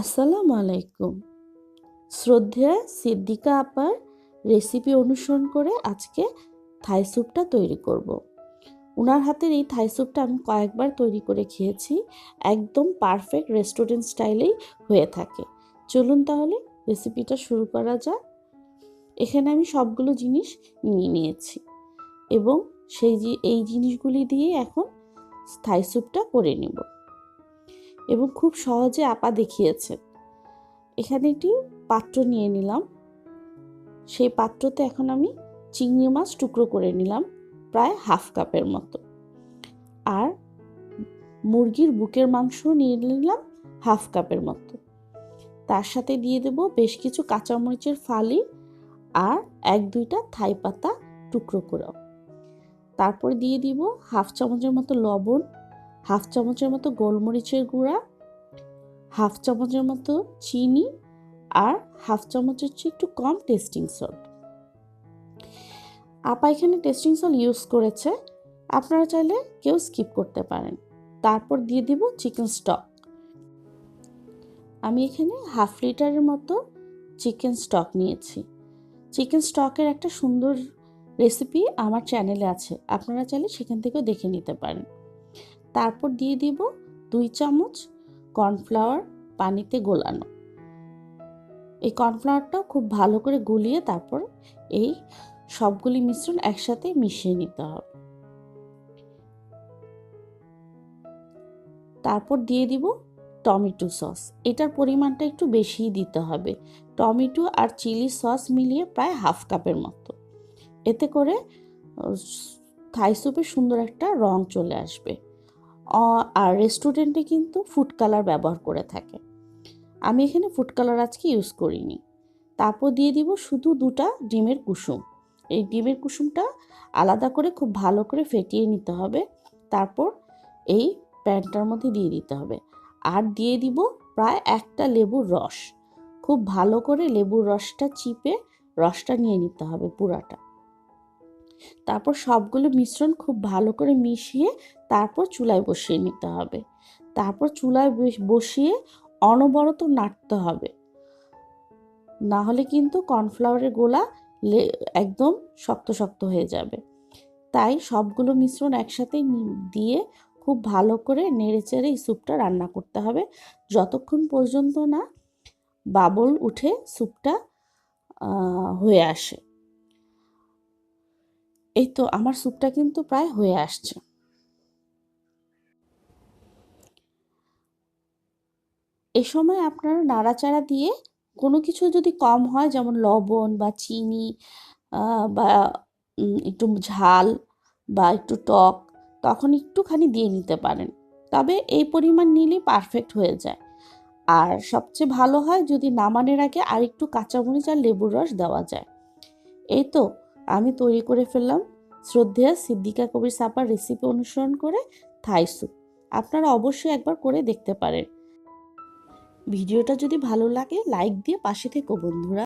আসসালামু আলাইকুম। শ্রদ্ধেয়া সিদ্দিকা আপার রেসিপি অনুসরণ করে আজকে থাই স্যুপটা তৈরি করব। ওনার হাতের এই থাই স্যুপটা আমি কয়েকবার তৈরি করে খেয়েছি, একদম পারফেক্ট রেস্টুরেন্ট স্টাইলেই হয়ে থাকে। চলুন তাহলে রেসিপিটা শুরু করা যাক। এখানে আমি সবগুলো জিনিস নিয়ে নিয়েছি এবং এই জিনিসগুলি দিয়ে এখন থাই স্যুপটা করে নেব এবং খুব সহজে আপা দেখিয়েছেন। এখানে একটি পাত্র নিয়ে নিলাম। সেই পাত্রতে এখন আমি চিংড়ি মাছ টুকরো করে নিলাম প্রায় হাফ কাপের মতো, আর মুরগির বুকের মাংস নিয়ে নিলাম হাফ কাপের মতো। তার সাথে দিয়ে দেব বেশ কিছু কাঁচামরিচের ফালি আর এক দুইটা থাই পাতা টুকরো করে। তারপর দিয়ে দিব হাফ চামচের মতো লবণ, হাফ চামচের মতো গোলমরিচের গুঁড়া, হাফ চামচের মতো চিনি আর হাফ চামচের চেয়ে একটু কম টেস্টিং সল্ট। আপা এখানে টেস্টিং সল্ট ইউজ করেছে, আপনারা চাইলে কেউ স্কিপ করতে পারেন। তারপর দিয়ে দিব চিকেন স্টক। আমি এখানে হাফ লিটারের মতো চিকেন স্টক নিয়েছি। চিকেন স্টকের একটা সুন্দর রেসিপি আমার চ্যানেলে আছে, আপনারা চাইলে সেখান থেকেও দেখে নিতে পারেন। তারপর দিয়ে দিব 2 চামচ কর্নফ্লাওয়ার পানিতে গোলানো। এই কর্নফ্লাওয়ারটা খুব ভালো করে গুলিয়ে তারপর এই সবগুলি মিশ্রণ একসাথে মিশিয়ে নিতে হবে। তারপর দিয়ে দিব টমেটো সস। এটার পরিমাণটা একটু বেশিই দিতে হবে। টমেটো আর চিলি সস মিলিয়ে প্রায় হাফ কাপের মতো। এতে করে থাই স্যুপে সুন্দর একটা রং চলে আসবে। আর রেস্টুরেন্টে কিন্তু ফুড কালার ব্যবহার করে থাকে, আমি এখানে ফুড কালার আজকে ইউজ করিনি। তারপর দিয়ে দিব শুধু 2টা ডিমের কুসুম। এই ডিমের কুসুমটা আলাদা করে খুব ভালো করে ফেটিয়ে নিতে হবে। তারপর এই প্যানটার মধ্যে দিয়ে দিতে হবে। আর দিয়ে দিব প্রায় একটা লেবুর রস। খুব ভালো করে লেবুর রসটা চিপে রসটা নিয়ে নিতে হবে পুরাটা। তারপর সবগুলো মিশ্রণ খুব ভালো করে মিশিয়ে তারপর চুলায় বসিয়ে নিতে হবে। তারপর চুলায় বসিয়ে অনবরত নাড়তে হবে, না হলে কিন্তু কর্নফ্লাওয়ারের গোলা একদম শক্ত শক্ত হয়ে যাবে। তাই সবগুলো মিশ্রণ একসাথে দিয়ে খুব ভালো করে নেড়েচেড়ে এই স্যুপটা রান্না করতে হবে যতক্ষণ পর্যন্ত না বাবল উঠে স্যুপটা হয়ে আসে। এই তো আমার স্যুপটা কিন্তু প্রায় হয়ে আসছে। এ সময় আপনারা নাড়াচাড়া দিয়ে কোনো কিছু যদি কম হয়, যেমন লবণ বা চিনি বা একটু ঝাল বা একটু টক, তখন একটুখানি দিয়ে নিতে পারেন। তবে এই পরিমাণ নিলেই পারফেক্ট হয়ে যায়। আর সবচেয়ে ভালো হয় যদি নামানোর আগে আর একটু কাঁচামরিচ আর লেবুর রস দেওয়া যায়। এই তো আমি তৈরি করে ফেললাম শ্রদ্ধেয়া সিদ্দিকা কবির সাপার রেসিপি অনুসরণ করে থাই স্যুপ। আপনারা অবশ্যই একবার করে দেখতে পারেন। ভিডিওটা যদি ভালো লাগে লাইক দিয়ে পাশে থেকো বন্ধুরা।